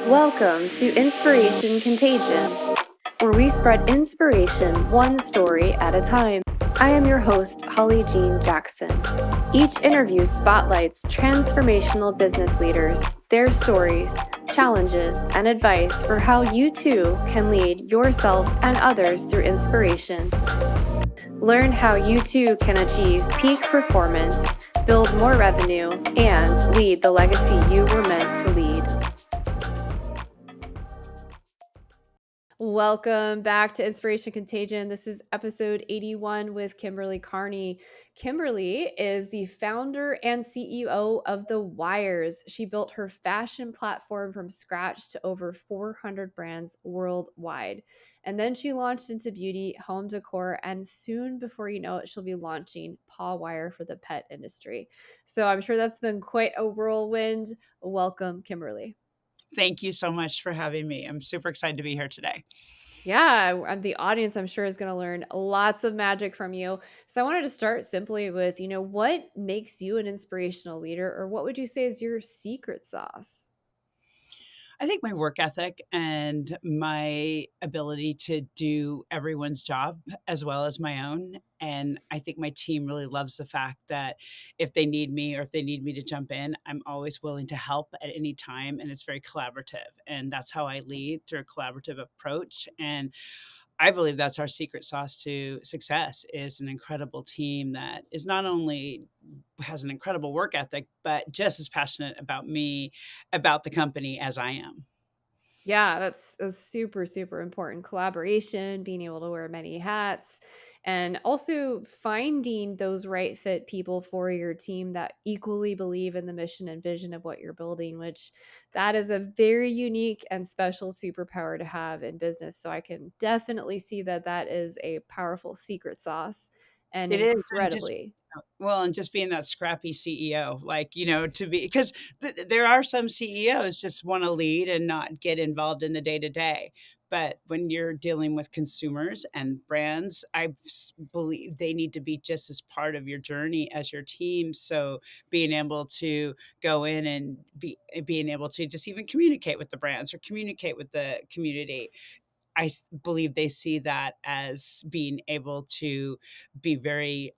Welcome to Inspiration Contagion, where we spread inspiration one story at a time. I am your host, Holly Jean Jackson. Each interview spotlights transformational business leaders, their stories, challenges, and advice for how you too can lead yourself and others through inspiration. Learn how you too can achieve peak performance, build more revenue, and lead the legacy you were meant to lead. Welcome back to Inspiration Contagion. This is episode 81 with Kimberly Carney. Kimberly is the founder and CEO of The Wires. She built her fashion platform from scratch to over 400 brands worldwide. And then she launched into beauty, home decor, and soon, before you know it, she'll be launching PawWire for the pet industry. So I'm sure that's been quite a whirlwind. Welcome, Kimberly. Thank you so much for having me. I'm super excited to be here today. Yeah, the audience, I'm sure, is going to learn lots of magic from you. So I wanted to start simply with, what makes you an inspirational leader, or what would you say is your secret sauce? I think my work ethic and my ability to do everyone's job as well as my own. And I think my team really loves the fact that if they need me or if they need me to jump in, I'm always willing to help at any time. And it's very collaborative. And that's how I lead, through a collaborative approach. And I believe that's our secret sauce to success, is an incredible team that is not only has an incredible work ethic, but just as passionate about me, about the company as I am. Yeah, that's super, super important. Collaboration, being able to wear many hats, and also finding those right fit people for your team that equally believe in the mission and vision of what you're building, which that is a very unique and special superpower to have in business. So I can definitely see that that is a powerful secret sauce and It is, and just incredibly. well, and just being that scrappy CEO, to be, because there are some CEOs just wanna lead and not get involved in the day-to-day, but when you're dealing with consumers and brands, believe they need to be just as part of your journey as your team, so being able to go in and being able to just even communicate with the brands or communicate with the community, believe they see that as being able to be very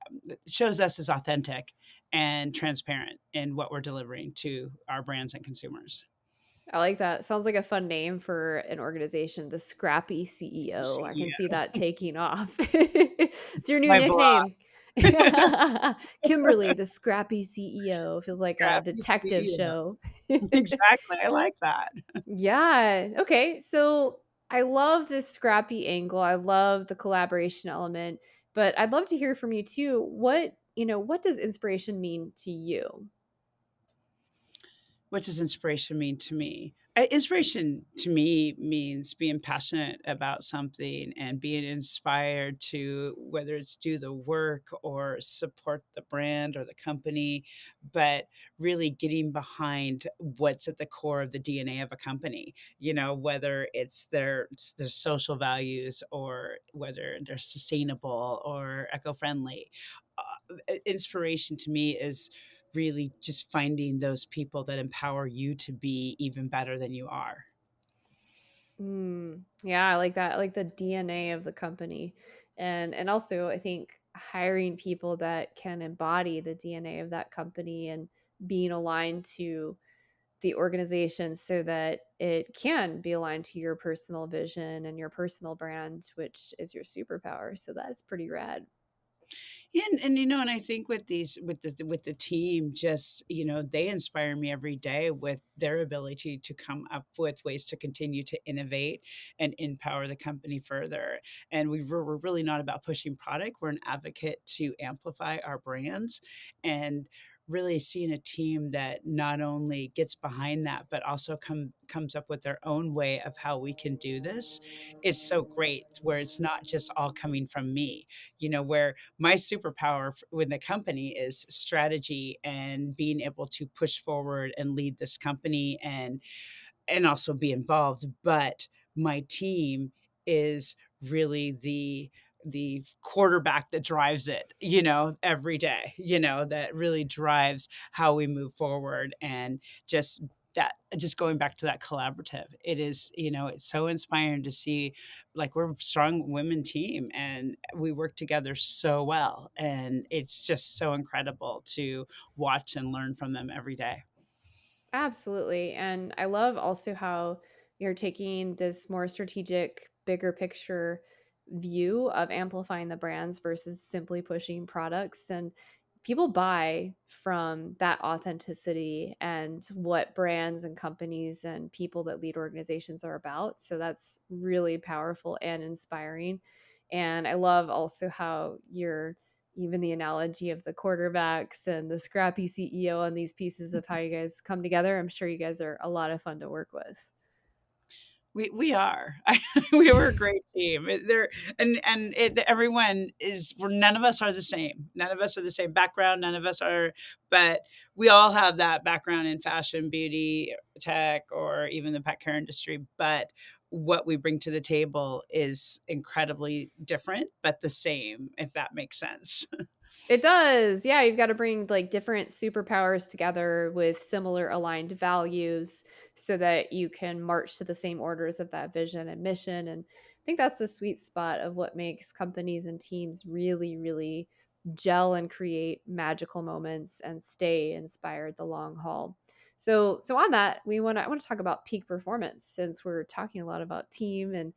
shows us as authentic and transparent in what we're delivering to our brands and consumers. I like that. Sounds like a fun name for an organization, the Scrappy CEO. I can see CEO, that taking off. It's your new my blog, nickname. Kimberly, the Scrappy CEO. Feels like a Scrappy detective CEO. show. Exactly, I like that. Yeah. Okay. So I love this scrappy angle. I love the collaboration element, but I'd love to hear from you too. What does inspiration mean to you? What does inspiration mean to me? Inspiration to me means being passionate about something and being inspired to, whether it's do the work or support the brand or the company, but really getting behind what's at the core of the DNA of a company. Whether it's their social values or whether they're sustainable or eco-friendly. Inspiration to me is really just finding those people that empower you to be even better than you are. Yeah, I like that. I like the DNA of the company. And also I think hiring people that can embody the DNA of that company and being aligned to the organization so that it can be aligned to your personal vision and your personal brand, which is your superpower. So that is pretty rad. Yeah, and I think with the team, just they inspire me every day with their ability to come up with ways to continue to innovate and empower the company further. And we're really not about pushing product. We're an advocate to amplify our brands, and really seeing a team that not only gets behind that but also comes up with their own way of how we can do this is so great, where it's not just all coming from me, where my superpower with the company is strategy and being able to push forward and lead this company and also be involved, but my team is really the quarterback that drives it, every day, that really drives how we move forward and just that just going back to that collaborative, it is, it's so inspiring to see, like, we're a strong women team and we work together so well. And it's just so incredible to watch and learn from them every day. Absolutely. And I love also how you're taking this more strategic, bigger picture view of amplifying the brands versus simply pushing products. And people buy from that authenticity and what brands and companies and people that lead organizations are about. So that's really powerful and inspiring. And I love also how you're even the analogy of the quarterbacks and the Scrappy CEO and these pieces of how you guys come together. I'm sure you guys are a lot of fun to work with. We are. We were a great team. There and everyone is. We're, none of us are the same. None of us are the same background. None of us are, but we all have that background in fashion, beauty, tech, or even the pet care industry. But what we bring to the table is incredibly different, but the same. If that makes sense. It does. Yeah, you've got to bring like different superpowers together with similar aligned values so that you can march to the same orders of that vision and mission. And I think that's the sweet spot of what makes companies and teams really, really gel and create magical moments and stay inspired the long haul. So on that, I want to talk about peak performance since we're talking a lot about team and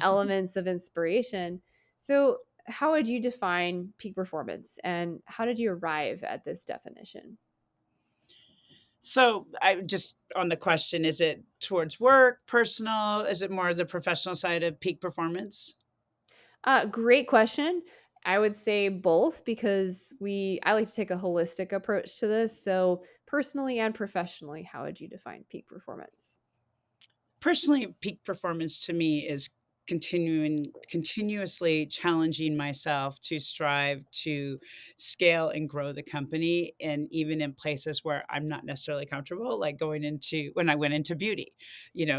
elements of inspiration. So how would you define peak performance and how did you arrive at this definition? So I just on the question, is it towards work, personal? Is it more the professional side of peak performance? Great question. I would say both because I like to take a holistic approach to this. So personally and professionally, how would you define peak performance? Personally, peak performance to me is continuously challenging myself to strive to scale and grow the company, and even in places where I'm not necessarily comfortable, like going into when I went into beauty.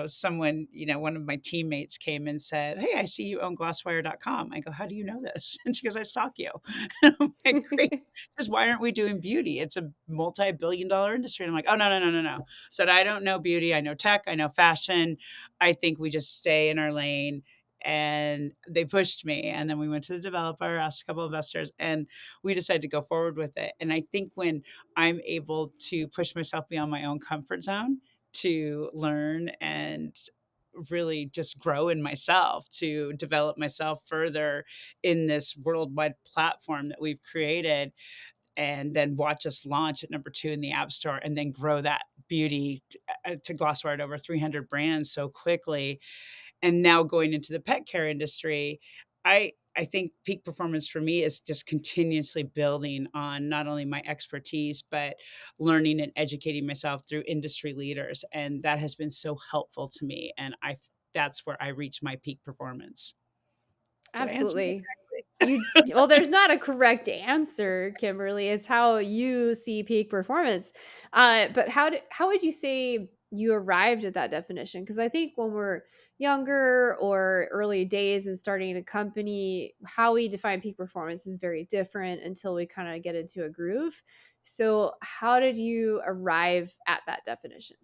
Someone, one of my teammates came and said, "Hey, I see you own glasswire.com." I go, "How do you know this?" And she goes, "I stalk you." And I'm like, "Great. Just why aren't we doing beauty? It's a multi-billion dollar industry." And I'm like, "Oh, no, no, no, no, no." Said, "I don't know beauty. I know tech. I know fashion. I think we just stay in our lane." And they pushed me. And then we went to the developer, asked a couple of investors, and we decided to go forward with it. And I think when I'm able to push myself beyond my own comfort zone to learn and really just grow in myself, to develop myself further in this worldwide platform that we've created, and then watch us launch at number 2 in the App Store and then grow that beauty to Glasswire to over 300 brands so quickly. And now going into the pet care industry, I think peak performance for me is just continuously building on not only my expertise, but learning and educating myself through industry leaders. And that has been so helpful to me. And that's where I reach my peak performance. Did I answer that Absolutely. correctly? Well, there's not a correct answer, Kimberly. It's how you see peak performance. But how would you say you arrived at that definition? Because I think when we're younger or early days and starting a company, how we define peak performance is very different until we kind of get into a groove. So, how did you arrive at that definition?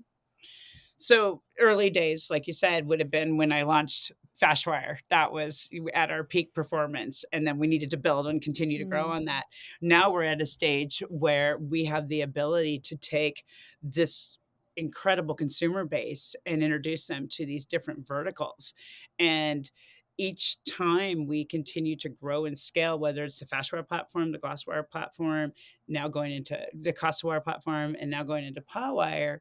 So early days, like you said, would have been when I launched Fashwire. That was at our peak performance. And then we needed to build and continue to grow Mm, on that. Now we're at a stage where we have the ability to take this incredible consumer base and introduce them to these different verticals. And each time we continue to grow and scale, whether it's the Fashwire platform, the Glasswire platform, now going into the Costawire platform, and now going into PawWire,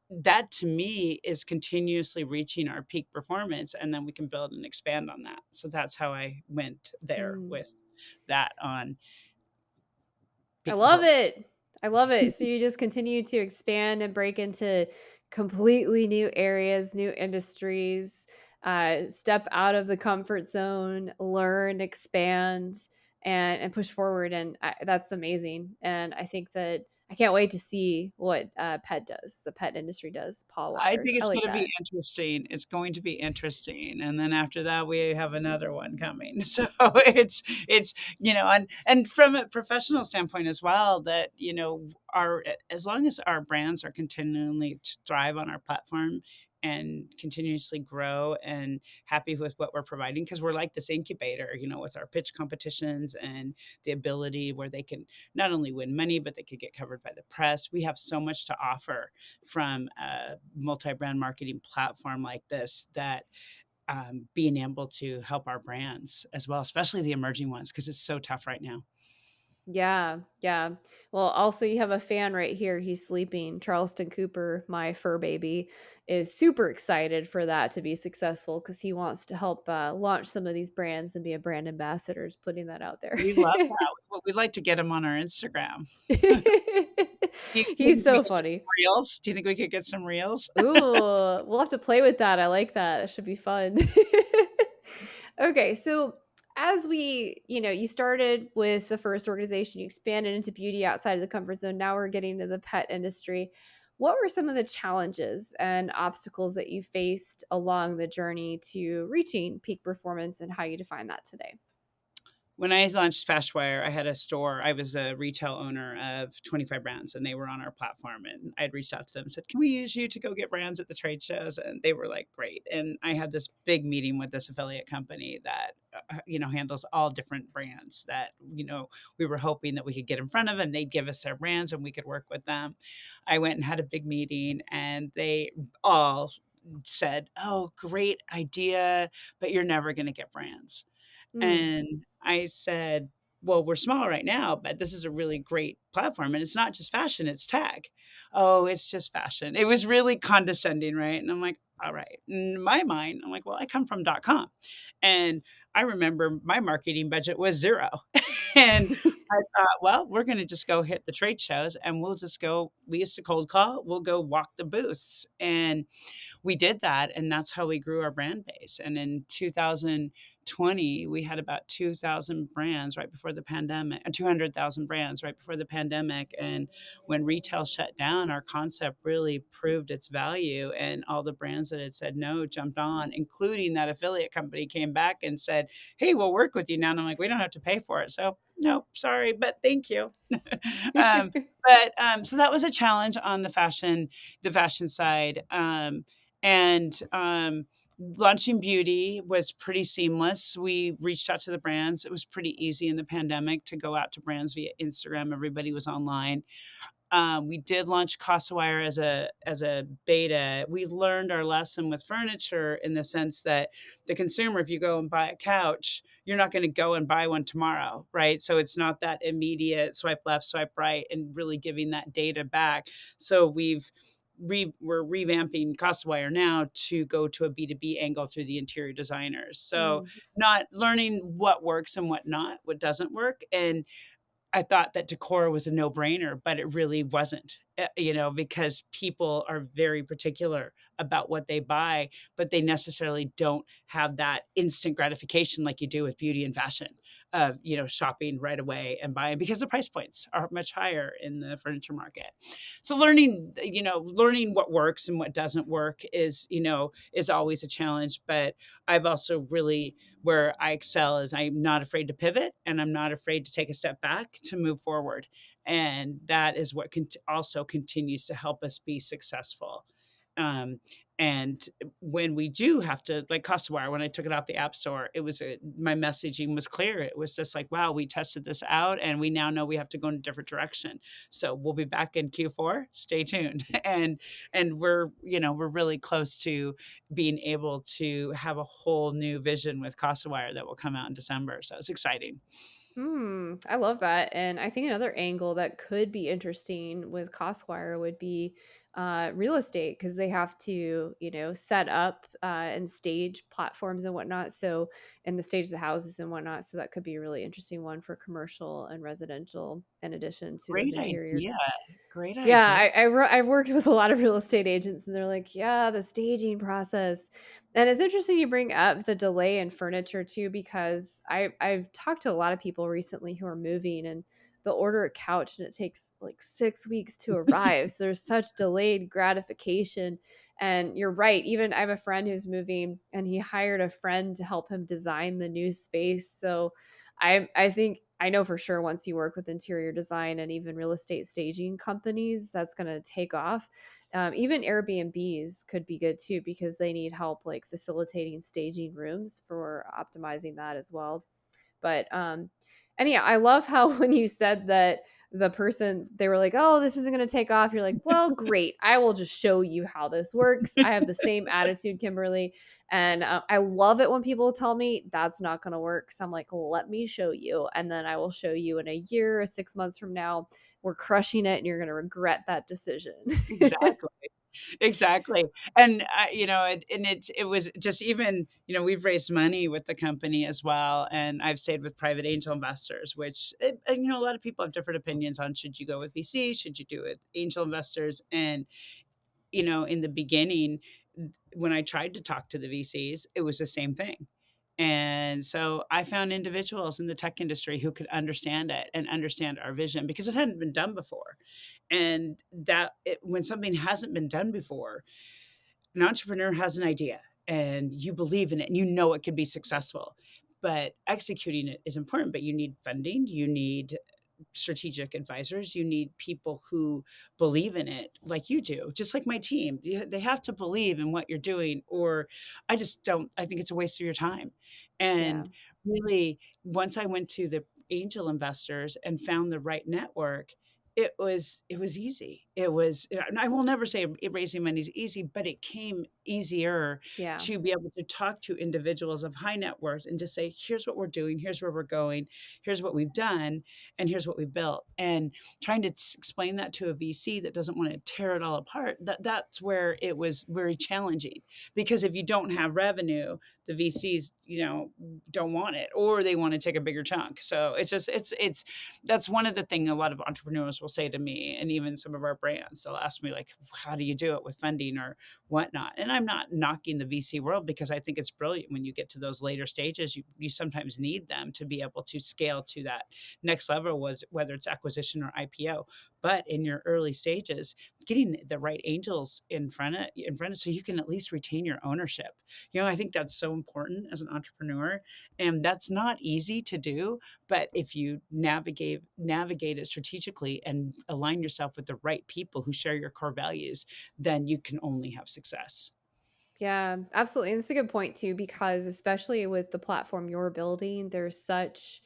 that to me is continuously reaching our peak performance, and then we can build and expand on that. So that's how I went there mm. with that on I peak love performance. it. I love it. So you just continue to expand and break into completely new areas, new industries, step out of the comfort zone, learn, expand, and push forward. And that's amazing. And I think that I can't wait to see what the pet industry does, paw I wires. think I it's like gonna be that. interesting. It's going to be interesting, and then after that, we have another one coming. So it's and from a professional standpoint as well, that our as long as our brands are continually to thrive on our platform and continuously grow and happy with what we're providing, because we're like this incubator, with our pitch competitions and the ability where they can not only win money, but they could get covered by the press. We have so much to offer from a multi-brand marketing platform like this, that being able to help our brands as well, especially the emerging ones, because it's so tough right now. Yeah, yeah. Well, also you have a fan right here. He's sleeping. Charleston Cooper, my fur baby, is super excited for that to be successful because he wants to help launch some of these brands and be a brand ambassador. Just putting that out there. We love that. Well, we'd like to get them on our Instagram. Do you He's think we so could get funny. some reels? Do you think we could get some reels? Ooh, we'll have to play with that. I like that. That should be fun. Okay, so as you started with the first organization, you expanded into beauty outside of the comfort zone. Now we're getting to the pet industry. What were some of the challenges and obstacles that you faced along the journey to reaching peak performance and how you define that today? When I launched FastWire, I had a store. I was a retail owner of 25 brands, and they were on our platform. And I'd reached out to them and said, "Can we use you to go get brands at the trade shows?" And they were like, "Great." And I had this big meeting with this affiliate company that handles all different brands that we were hoping that we could get in front of, and they'd give us their brands, and we could work with them. I went and had a big meeting, and they all said, "Oh, great idea, but you're never going to get brands." Mm. And I said, "Well, we're small right now, but this is a really great platform, and it's not just fashion, it's tech." "Oh, it's just fashion." It was really condescending, right? And I'm like, "All right." In my mind, I'm like, "Well, I come from .com." And I remember my marketing budget was 0. And I thought, "Well, we're gonna just go hit the trade shows, and we'll just go." We used to cold call, we'll go walk the booths, and we did that, and that's how we grew our brand base. And in 2020, we had about 2,000 brands right before the pandemic, 200,000 brands right before the pandemic. And when retail shut down, our concept really proved its value, and all the brands that had said no jumped on, including that affiliate company came back and said, "Hey, we'll work with you now." And I'm like, "We don't have to pay for it." So, no, sorry, but thank you. um, so that was a challenge on the fashion side. And launching beauty was pretty seamless. We reached out to the brands. It was pretty easy in the pandemic to go out to brands via Instagram. Everybody was online. We did launch CastleWire as a beta. We learned our lesson with furniture in the sense that the consumer, if you go and buy a couch, you're not going to go and buy one tomorrow, right? So it's not that immediate swipe left, swipe right, and really giving that data back. So we're revamping CostWire now to go to a B2B angle through the interior designers. So Mm. not learning what works and what doesn't work. And I thought that decor was a no-brainer, but it really wasn't, because people are very particular about what they buy, but they necessarily don't have that instant gratification like you do with beauty and fashion of, shopping right away and buying, because the price points are much higher in the furniture market. So learning what works and what doesn't work is always a challenge, but I've also really where I excel is I'm not afraid to pivot, and I'm not afraid to take a step back to move forward. And that is what also continues to help us be successful. Um, and when we do have to, like Costawire, when I took it off the App Store, my messaging was clear. It was just like, wow, we tested this out, and we now know we have to go in a different direction. So we'll be back in Q4. Stay tuned. And we're really close to being able to have a whole new vision with CastleWire that will come out in December. So it's exciting. I love that. And I think another angle that could be interesting with Costwire would be real estate because they have to, set up and stage platforms and whatnot. So, and the stage the houses and whatnot. So that could be a really interesting one for commercial and residential in addition to those Great interior. idea. Great Yeah, idea. I've worked with a lot of real estate agents, and they're like, "Yeah, the staging process." And it's interesting you bring up the delay in furniture too, because I've talked to a lot of people recently who are moving, and they'll order a couch, and it takes like 6 weeks to arrive. So there's such delayed gratification. And you're right. Even I have a friend who's moving, and he hired a friend to help him design the new space. So I think I know for sure once you work with interior design and even real estate staging companies, that's going to take off. Even Airbnbs could be good too because they need help like facilitating staging rooms for optimizing that as well. But and yeah, I love how when you said that the person they were like, "Oh, this isn't going to take off." You're like, "Well, great. I will just show you how this works." I have the same attitude, Kimberly, and I love it when people tell me that's not going to work. So I'm like, "Let me show you." And then I will show you in a year or 6 months from now, we're crushing it and you're going to regret that decision. Exactly. Exactly. And, it was just even, we've raised money with the company as well, and I've stayed with private angel investors, which, a lot of people have different opinions on should you go with VC, should you do it angel investors, and, in the beginning, when I tried to talk to the VCs, it was the same thing. And so I found individuals in the tech industry who could understand it and understand our vision because it hadn't been done before. And when something hasn't been done before, an entrepreneur has an idea and you believe in it and you know it could be successful. But executing it is important, but you need funding, you need strategic advisors. You need people who believe in it like you do, just like my team. They have to believe in what you're doing, or I just don't. I think it's a waste of your time. Yeah. And really, once I went to the angel investors and found the right network, it was easy. It was. And I will never say raising money is easy, but it came easier Yeah. to be able to talk to individuals of high net worth and just say, here's what we're doing, here's where we're going, here's what we've done, and here's what we built. And trying to explain that to a VC that doesn't want to tear it all apart, that's where it was very challenging. Because if you don't have revenue, the VCs, don't want it, or they want to take a bigger chunk. So it's that's one of the things a lot of entrepreneurs will say to me, and even some of our brands, they'll ask me like, how do you do it with funding or whatnot? And I'm not knocking the VC world because I think it's brilliant when you get to those later stages. You sometimes need them to be able to scale to that next level, was whether it's acquisition or IPO. But in your early stages, getting the right angels in front of so you can at least retain your ownership. I think that's so important as an entrepreneur, and that's not easy to do. But if you navigate it strategically and align yourself with the right people who share your core values, then you can only have success. Yeah, absolutely. And it's a good point too, because especially with the platform you're building, there's such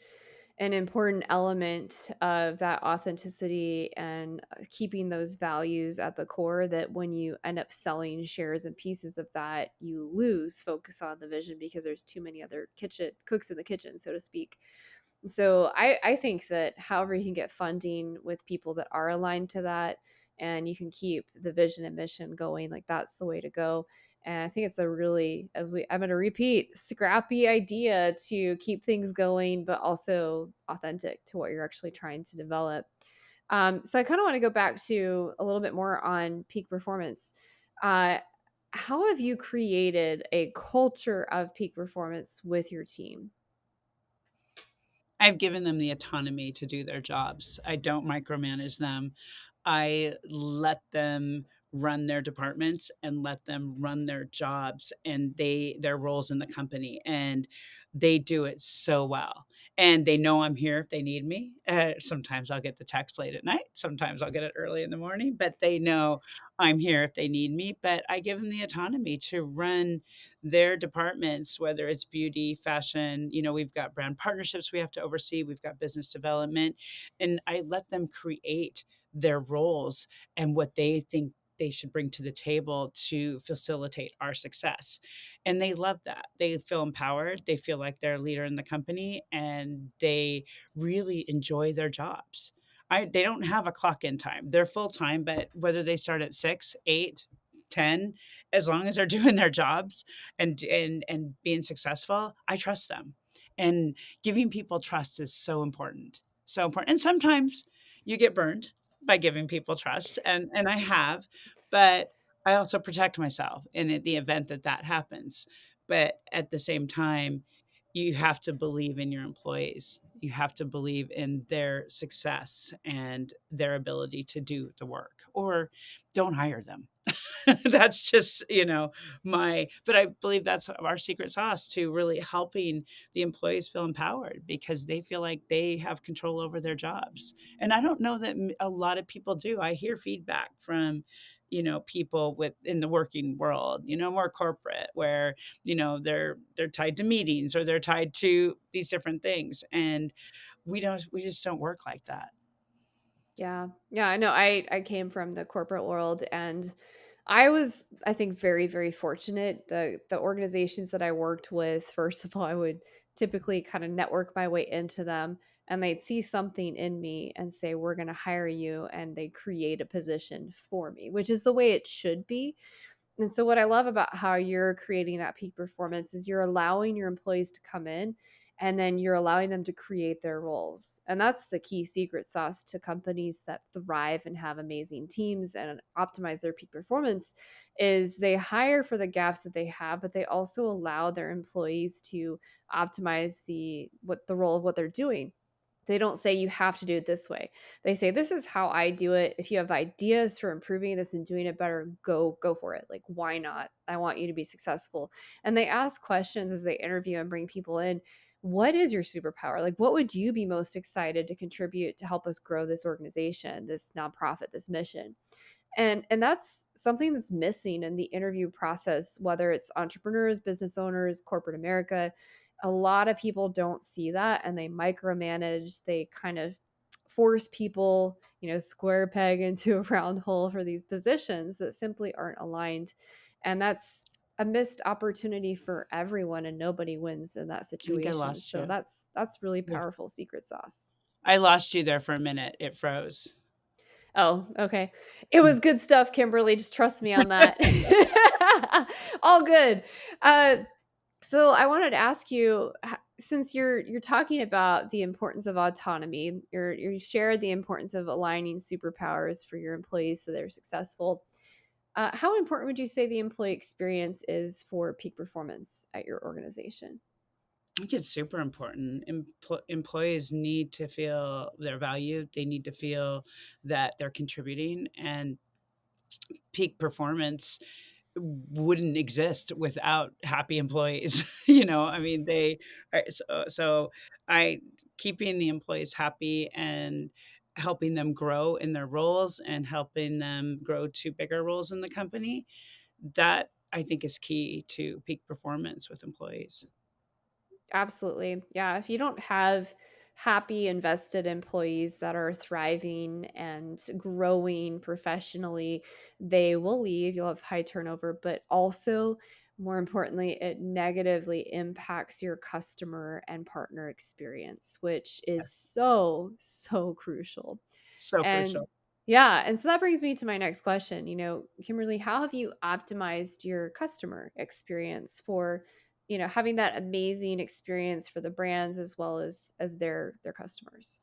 an important element of that authenticity and keeping those values at the core that when you end up selling shares and pieces of that, you lose focus on the vision because there's too many other kitchen cooks in the kitchen, so to speak. So I think that however you can get funding with people that are aligned to that and you can keep the vision and mission going, like that's the way to go. And I think it's a really, I'm going to repeat, scrappy idea to keep things going, but also authentic to what you're actually trying to develop. So I kind of want to go back to a little bit more on peak performance. Uh, how have you created a culture of peak performance with your team? I've given them the autonomy to do their jobs. I don't micromanage them. I let them run their departments and let them run their jobs and their roles in the company, and they do it so well. And they know I'm here if they need me. Sometimes I'll get the text late at night, sometimes I'll get it early in the morning, but they know I'm here if they need me. But I give them the autonomy to run their departments, whether it's beauty, fashion, we've got brand partnerships we have to oversee, we've got business development, and I let them create their roles and what they think they should bring to the table to facilitate our success. And they love that. They feel empowered, they feel like they're a leader in the company, and they really enjoy their jobs. They don't have a clock in time. They're full time, but whether they start at 6, 8, 10, as long as they're doing their jobs and being successful, I trust them. And giving people trust is so important. So important. And sometimes you get burned by giving people trust, and I have, but I also protect myself in the event that that happens. But at the same time, you have to believe in your employees. You have to believe in their success and their ability to do the work, or don't hire them. That's just, but I believe that's our secret sauce to really helping the employees feel empowered because they feel like they have control over their jobs. And I don't know that a lot of people do. I hear feedback from, people in the working world, more corporate, where, they're tied to meetings or they're tied to these different things. And we just don't work like that. Yeah. Yeah, I know. I came from the corporate world, and I was, I think, very, very fortunate. The organizations that I worked with, first of all, I would typically kind of network my way into them, and they'd see something in me and say, "We're going to hire you," and they'd create a position for me, which is the way it should be. And so, what I love about how you're creating that peak performance is you're allowing your employees to come in, and then you're allowing them to create their roles. And that's the key secret sauce to companies that thrive and have amazing teams and optimize their peak performance is they hire for the gaps that they have, but they also allow their employees to optimize the role of what they're doing. They don't say you have to do it this way. They say this is how I do it. If you have ideas for improving this and doing it better, go for it. Like why not? I want you to be successful. And they ask questions as they interview and bring people in. What is your superpower? Like what would you be most excited to contribute to help us grow this organization, this nonprofit, this mission? And that's something that's missing in the interview process, whether it's entrepreneurs, business owners, corporate America. A lot of people don't see that, and they micromanage. They kind of force people, square peg into a round hole for these positions that simply aren't aligned. And that's a missed opportunity for everyone, and nobody wins in that I think I situation. lost So you. that's really Yeah. powerful secret sauce. I lost you there for a minute. It froze. Oh, okay. It was good stuff, Kimberly. Just trust me on that. All good. Uh, so I wanted to ask you, since you're talking about the importance of autonomy, you shared the importance of aligning superpowers for your employees so they're successful. How important would you say the employee experience is for peak performance at your organization? I think it's super important. Employees need to feel they're valued. They need to feel that they're contributing, and peak performance wouldn't exist without happy employees. I mean, they are so I keeping the employees happy and helping them grow in their roles and helping them grow to bigger roles in the company, that I think is key to peak performance with employees. Absolutely. Yeah. If you don't have happy, invested employees that are thriving and growing professionally, they will leave. You'll have high turnover, but also, more importantly, it negatively impacts your customer and partner experience, which is Yes. so, so crucial. So And crucial. yeah, and so that brings me to my next question. Kimberly, how have you optimized your customer experience for, having that amazing experience for the brands as well as their customers?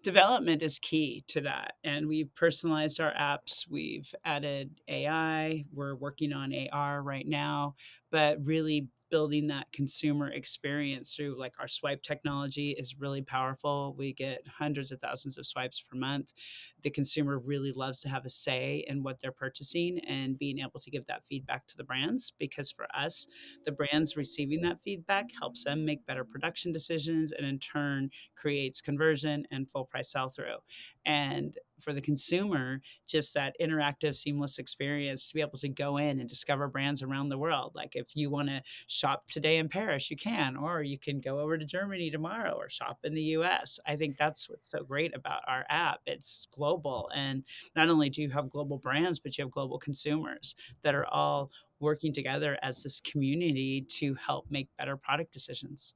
Development is key to that, and we've personalized our apps, we've added AI, we're working on AR right now, but really building that consumer experience through, like, our swipe technology is really powerful. We get hundreds of thousands of swipes per month. The consumer really loves to have a say in what they're purchasing and being able to give that feedback to the brands, because for us, the brands receiving that feedback helps them make better production decisions, and in turn creates conversion and full price sell through. And for the consumer, just that interactive, seamless experience to be able to go in and discover brands around the world. Like if you want to shop today in Paris, you can, or you can go over to Germany tomorrow or shop in the US. I think that's what's so great about our app. It's global. And not only do you have global brands, but you have global consumers that are all working together as this community to help make better product decisions.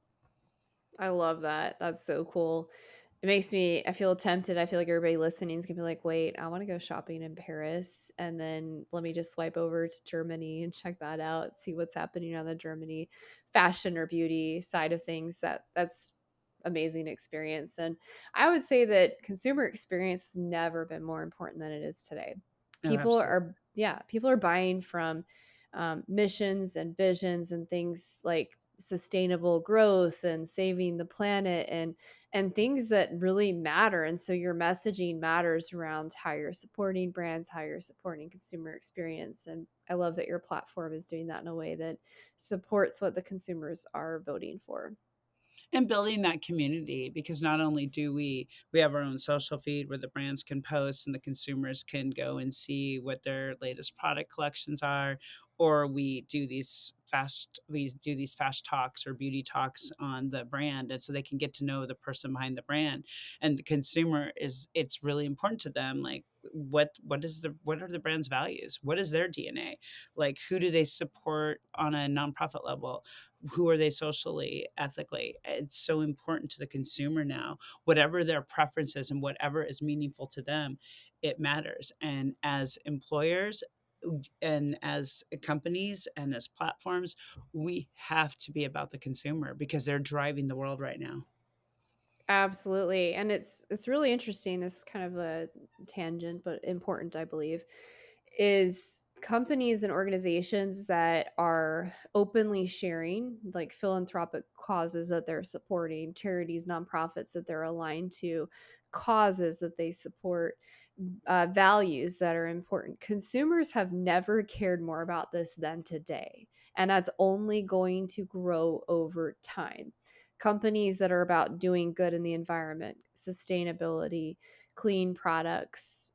I love that. That's so cool. I feel tempted. I feel like everybody listening is gonna be like, wait, I want to go shopping in Paris. And then let me just swipe over to Germany and check that out, see what's happening on the Germany fashion or beauty side of things. That's amazing experience. And I would say that consumer experience has never been more important than it is today. Oh, absolutely. People are buying from missions and visions and things like sustainable growth and saving the planet and things that really matter. And so your messaging matters around how you're supporting brands, how you're supporting consumer experience. And I love that your platform is doing that in a way that supports what the consumers are voting for. And building that community, because not only do we have our own social feed where the brands can post and the consumers can go and see what their latest product collections are, or we do these fast talks or beauty talks on the brand, and so they can get to know the person behind the brand. And the consumer is it's really important to them, like what are the brand's values, what is their DNA, like who do they support on a nonprofit level, who are they socially, ethically. It's so important to the consumer now. Whatever their preferences and whatever is meaningful to them, it matters. And as employers and as companies and as platforms, we have to be about the consumer because they're driving the world right now. Absolutely. And it's really interesting, this kind of a tangent, but important, I believe, is companies and organizations that are openly sharing like philanthropic causes that they're supporting, charities, nonprofits that they're aligned to, causes that they support, values that are important. Consumers have never cared more about this than today. And that's only going to grow over time. Companies that are about doing good in the environment, sustainability, clean products,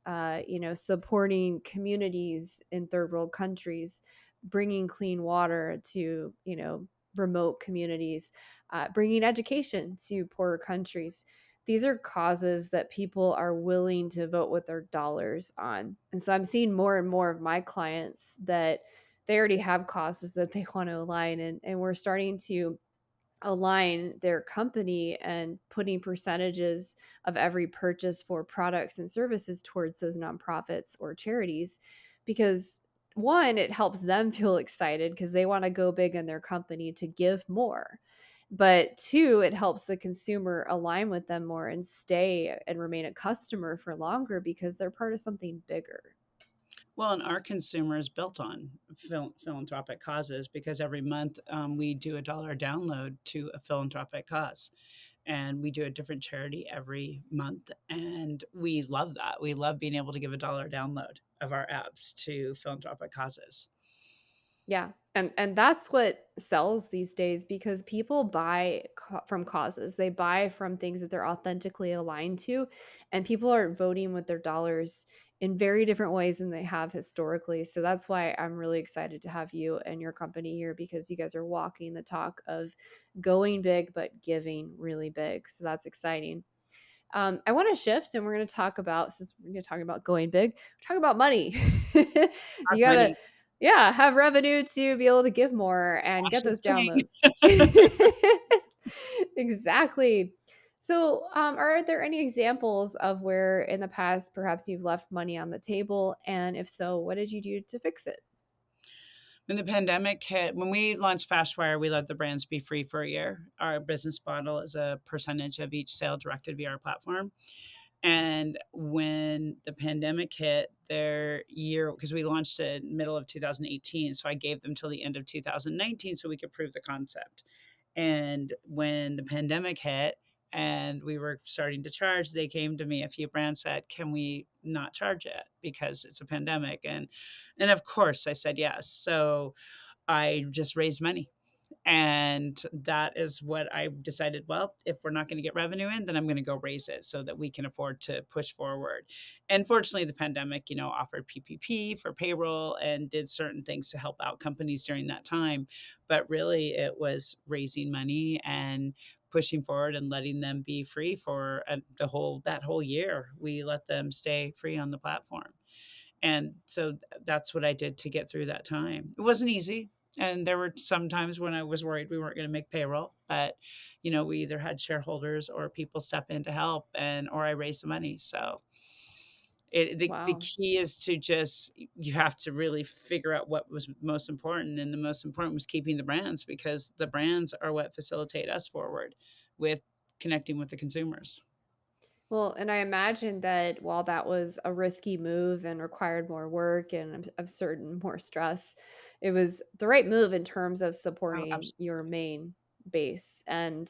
supporting communities in third world countries, bringing clean water to, remote communities, bringing education to poorer countries. These are causes that people are willing to vote with their dollars on. And so I'm seeing more and more of my clients that they already have causes that they want to align, and we're starting to align their company and putting percentages of every purchase for products and services towards those nonprofits or charities, because one, it helps them feel excited because they want to go big in their company to give more, but two, it helps the consumer align with them more and stay and remain a customer for longer because they're part of something bigger. Well, and our consumer is built on philanthropic causes because every month we do a dollar download to a philanthropic cause. And we do a different charity every month. And we love that. We love being able to give a dollar download of our apps to philanthropic causes. Yeah. And that's what sells these days because people buy from causes. They buy from things that they're authentically aligned to, and people are voting with their dollars in very different ways than they have historically. So that's why I'm really excited to have you and your company here, because you guys are walking the talk of going big but giving really big. So that's exciting. I want to shift, and we're going to talk about, since we're going to talk about going big, talk about money. Our You got to, money, yeah, have revenue to be able to give more and get cash is those king. downloads. Exactly. So, are there any examples of where in the past perhaps you've left money on the table? And if so, what did you do to fix it? When the pandemic hit, when we launched FastWire, we let the brands be free for a year. Our business model is a percentage of each sale directed via our platform. And when the pandemic hit, their year, because we launched it in middle of 2018, so I gave them till the end of 2019 so we could prove the concept. And when the pandemic hit and we were starting to charge, they came to me. A few brands said, "Can we not charge it because it's a pandemic?" And of course, I said yes. So I just raised money. And that is what I decided. Well, if we're not going to get revenue in, then I'm going to go raise it so that we can afford to push forward. And fortunately, the pandemic, offered PPP for payroll and did certain things to help out companies during that time. But really, it was raising money and pushing forward and letting them be free for that whole year. We let them stay free on the platform. And so that's what I did to get through that time. It wasn't easy. And there were some times when I was worried we weren't going to make payroll, but we either had shareholders or people step in to help, and or I raised the money. So the Wow. key is to just you have to really figure out what was most important, and the most important was keeping the brands because the brands are what facilitate us forward with connecting with the consumers. Well, and I imagine that while that was a risky move and required more work and I'm certain more stress, it was the right move in terms of Oh, supporting your absolutely. main base. And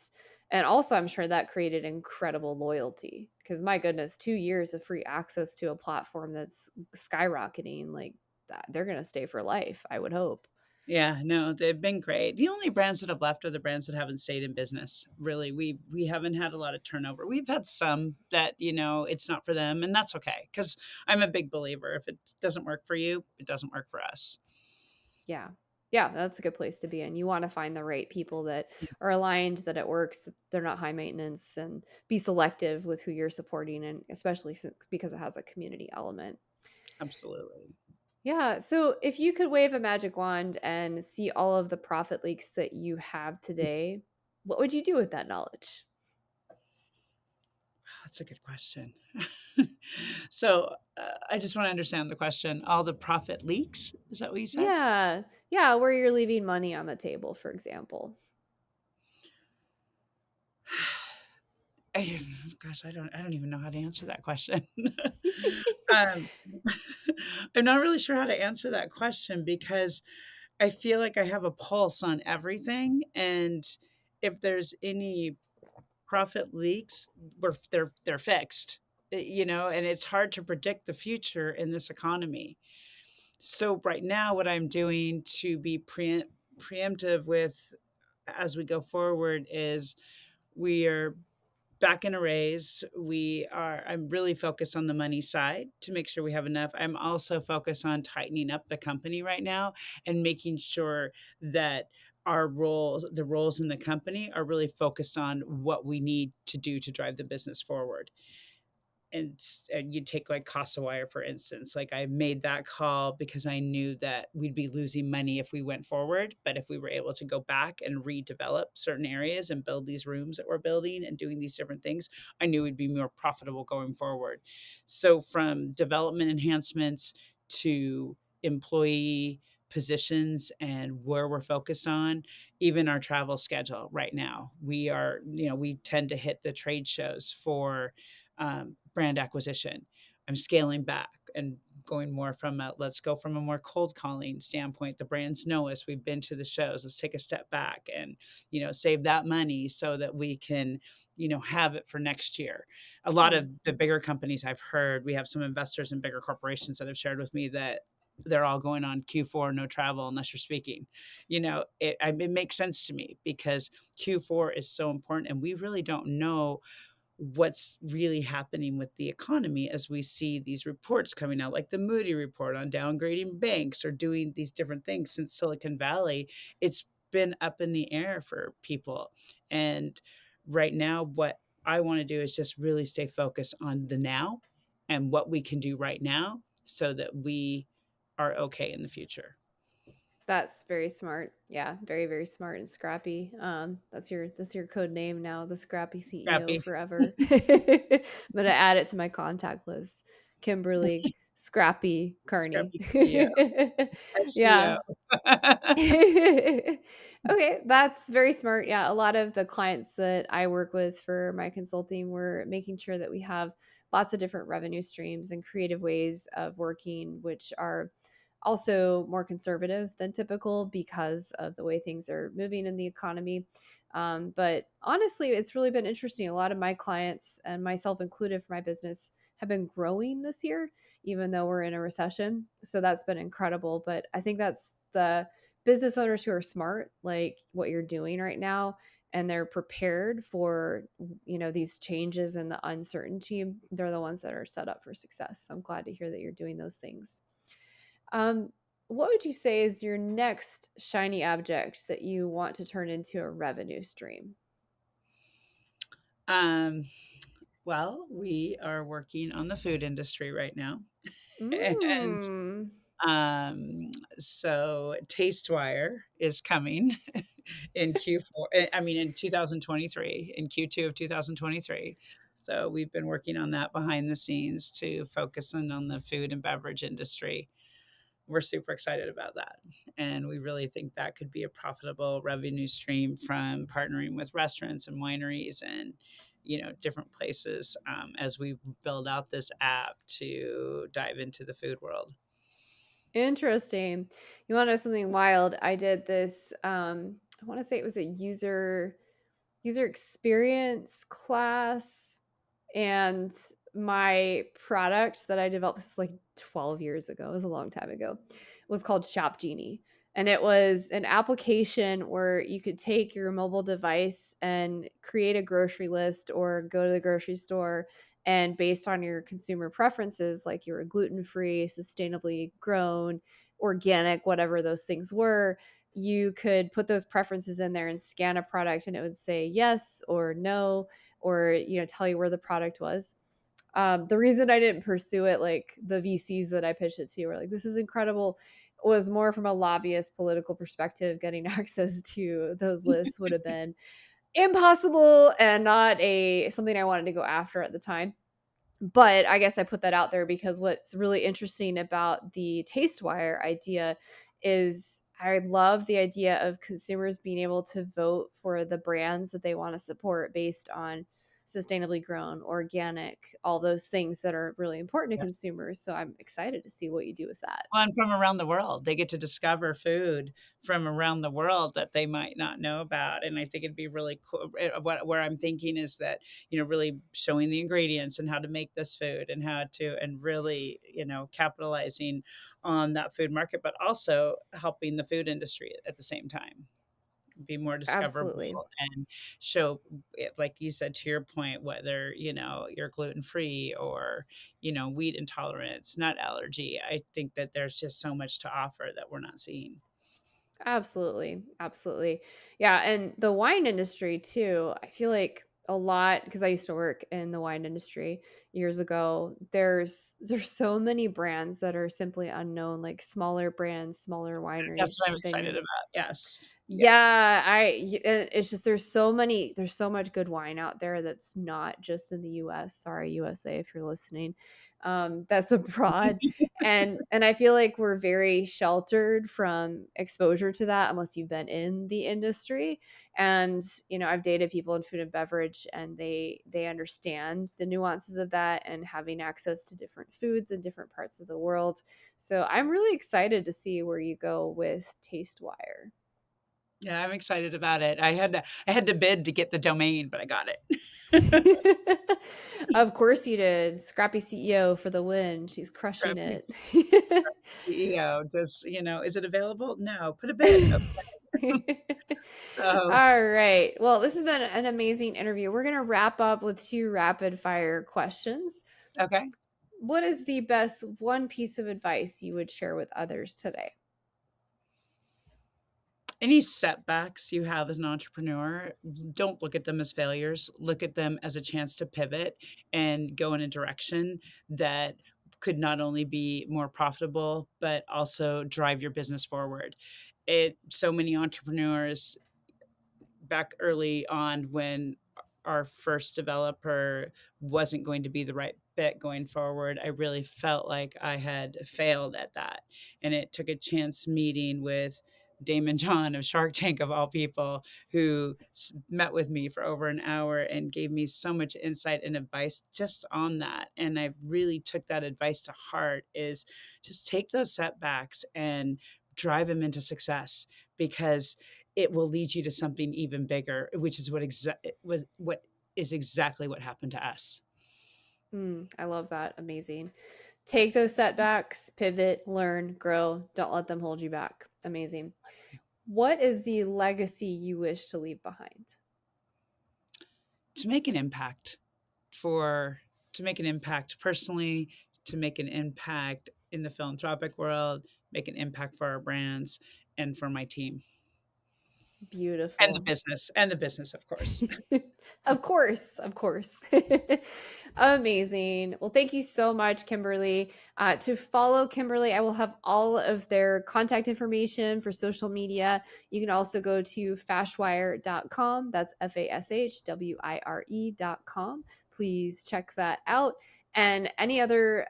also I'm sure that created incredible loyalty because my goodness, 2 years of free access to a platform that's skyrocketing like that, they're going to stay for life, I would hope. Yeah, no, they've been great. The only brands that have left are the brands that haven't stayed in business. Really, we haven't had a lot of turnover. We've had some that, it's not for them, and that's okay. Because 'cause I'm a big believer. If it doesn't work for you, it doesn't work for us. Yeah. Yeah, that's a good place to be in. You wanna find the right people that Yes, are aligned, that it works, they're not high maintenance, and be selective with who you're supporting, and especially since because it has a community element. absolutely. Yeah, so if you could wave a magic wand and see all of the profit leaks that you have today, what would you do with that knowledge? That's a good question. So, I just wanna understand the question. All the profit leaks? Is that what you said? Yeah. Yeah, where you're leaving money on the table, for example. I I don't even know how to answer that question. Um, I'm not really sure how to answer that question because I feel like I have a pulse on everything, and if there's any profit leaks, they're fixed, and it's hard to predict the future in this economy. So right now, what I'm doing to be preemptive with as we go forward is we are back in arrays. I'm really focused on the money side to make sure we have enough. I'm also focused on tightening up the company right now and making sure that the roles in the company are really focused on what we need to do to drive the business forward. And you take, like, PawWire, for instance, like, I made that call because I knew that we'd be losing money if we went forward, but if we were able to go back and redevelop certain areas and build these rooms that we're building and doing these different things, I knew we'd be more profitable going forward. So, from development enhancements to employee positions and where we're focused on, even our travel schedule right now, we tend to hit the trade shows for brand acquisition. I'm scaling back and going more from let's go from a more cold calling standpoint. The brands know us. We've been to the shows. Let's take a step back and, save that money so that we can, have it for next year. A lot Hmm. of the bigger companies I've heard, we have some investors in bigger corporations that have shared with me that they're all going on Q4, no travel unless you're speaking. It makes sense to me because Q4 is so important and we really don't know what's really happening with the economy as we see these reports coming out, like the Moody report on downgrading banks or doing these different things since Silicon Valley. It's been up in the air for people. And right now, what I want to do is just really stay focused on the now and what we can do right now so that we are okay in the future. That's very smart. Yeah, very, very smart and scrappy. That's your code name now, the Scrappy CEO Scrappy, forever. I'm gonna add it to my contact list. Kimberly Scrappy Carney. Scrappy CEO, Yeah. SCO. Okay, that's very smart. Yeah, a lot of the clients that I work with for my consulting, we're making sure that we have lots of different revenue streams and creative ways of working, which are also more conservative than typical because of the way things are moving in the economy. But honestly, it's really been interesting. A lot of my clients, and myself included for my business, have been growing this year, even though we're in a recession. So that's been incredible. But I think that's the business owners who are smart, like what you're doing right now, and they're prepared for these changes and the uncertainty. They're the ones that are set up for success. So I'm glad to hear that you're doing those things. um, what would you say is your next shiny object that you want to turn into a revenue stream? Um, well, we are working on the food industry right now, and, Mm. um, so TasteWire is coming in Q4 I mean, in 2023, in Q2 of 2023. So we've been working on that behind the scenes to focus in on the food and beverage industry. We're super excited about that, and we really think that could be a profitable revenue stream from partnering with restaurants and wineries and different places as we build out this app to dive into the food world. Interesting. You want to know something wild? I did this. I want to say it was a user experience class, and my product that I developed, this is like 12 years ago, it was a long time ago, was called Shop Genie. And it was an application where you could take your mobile device and create a grocery list or go to the grocery store, and based on your consumer preferences, like you were gluten-free, sustainably grown, organic, whatever those things were, you could put those preferences in there and scan a product, and it would say yes or no, or tell you where the product was. The reason I didn't pursue it, like the VCs that I pitched it to were like, this is incredible, was more from a lobbyist political perspective. Getting access to those lists would have been impossible and not a something I wanted to go after at the time. But I guess I put that out there because what's really interesting about the TasteWire idea is I love the idea of consumers being able to vote for the brands that they want to support based on sustainably grown, organic, all those things that are really important to consumers. So I'm excited to see what you do with that. Well, and from around the world, they get to discover food from around the world that they might not know about, and I think it'd be really cool. Where I'm thinking is that really showing the ingredients and how to make this food and how to, and really capitalizing on that food market, but also helping the food industry at the same time be more Absolutely. discoverable and show it, like you said, to your point, whether you're gluten free or wheat intolerance, nut allergy. I think that there's just so much to offer that we're not seeing. Absolutely. Absolutely. Yeah. And the wine industry, too, I feel like a lot, because I used to work in the wine industry years ago. There's so many brands that are simply unknown, like smaller brands, smaller That's wineries, what I'm excited vineyards. about. Yes, yes. Yeah, it's just there's so much good wine out there that's not just in the US. Sorry, USA, if you're listening. That's abroad. And I feel like we're very sheltered from exposure to that unless you've been in the industry. And I've dated people in food and beverage, and they understand the nuances of that and having access to different foods in different parts of the world. So I'm really excited to see where you go with TasteWire. Yeah, I'm excited about it. I had to bid to get the domain, but I got it. Of course you did. Scrappy CEO for the win. She's crushing Scrappy it. CEO. Is it available? No. Put a bid. So, All right. Well, this has been an amazing interview. We're going to wrap up with two rapid fire questions. okay. What is the best one piece of advice you would share with others today? Any setbacks you have as an entrepreneur, don't look at them as failures. Look at them as a chance to pivot and go in a direction that could not only be more profitable, but also drive your business forward. So many entrepreneurs back early on when our first developer wasn't going to be the right fit going forward, I really felt like I had failed at that. And it took a chance meeting with Damon John of Shark Tank, of all people, who met with me for over an hour and gave me so much insight and advice just on that. And I really took that advice to heart, is just take those setbacks and drive them into success, because it will lead you to something even bigger, which is what is exactly what happened to us. I love that. Amazing. Take those setbacks, pivot, learn, grow. Don't let them hold you back. Amazing. What is the legacy you wish to leave behind? To make an impact for to make an impact personally, to make an impact in the philanthropic world, make an impact for our brands and for my team Beautiful. and the business, of course. Of course, of course. Amazing. Well, thank you so much, Kimberly. To follow Kimberly, I will have all of their contact information for social media. You can also go to fashwire.com. That's FASHWIRE.com. Please check that out. And any other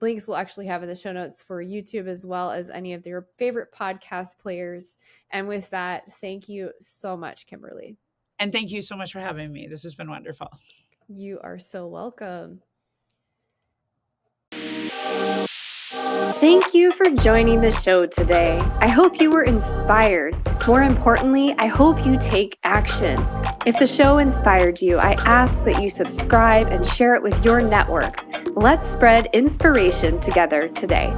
links we'll actually have in the show notes for YouTube, as well as any of their favorite podcast players. And with that, thank you so much, Kimberly. And thank you so much for having me. This has been wonderful. You are so welcome. Thank you for joining the show today. I hope you were inspired. More importantly, I hope you take action. If the show inspired you, I ask that you subscribe and share it with your network. Let's spread inspiration together today.